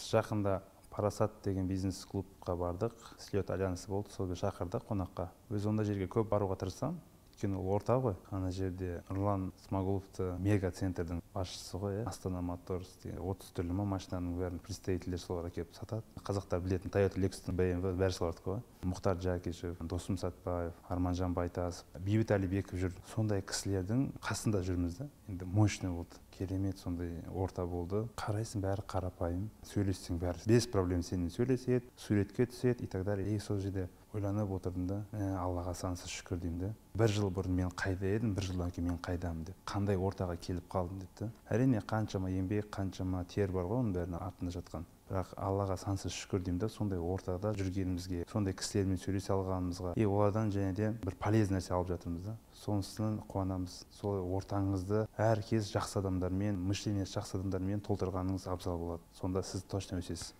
Жақында Парасат деген бизнес клубқа бардық. Слет альянсы болды, сол шақырды қонаққа. Өз онда жерге көп баруға тырысам. Өйткені ол орта ғой. Ана жерде Нұрлан Смағұловты мега центрдің басшысы ғой. Астана Моторс деген 30 түрлі машинаның бәрін представительдер солар әкеліп сатады. Қазақтар білетін Toyota, Lexus, BMW бәрі солардікі ғой. Мұхтар Жакишев, Досым Сатпаев, Арманжан Байтасов, Бейбіт Әлібеков жүр. Сондай кісілердің қасында жүрміз да. Енді мощный болды. Керемет сондай орта болды. Қарайсың, бәрі қарапайым. Сөйлессең бәрі без проблем сенімен сөйлеседі, суретке түседі и так далее. Сол жерде ойланып отырдым да, Аллаға сансыз шүкір деймін да. Бір жыл бұрын мен қайда едім, бір жылдан кейін мен қайдамын деп. Қандай ортаға келіп қалдым депті. Әрине қаншама еңбек, қаншама тер бар ғой, оның бәрінің артында жатқан. Бірақ Аллаға сансыз шүкір деймін да, сондай ортада жүргенімізге, сондай кісілермен сөйлесе алғанымызға, олардан және де бір полезный нәрсе алып жатырмыз да. Сонысынан қуанамыз. Сол ортаңызды әркез жақсы адамдармен, мышлениесі жақсы адамдармен толтырғаныңыз абзал болады. Сонда сіз точно өсесіз.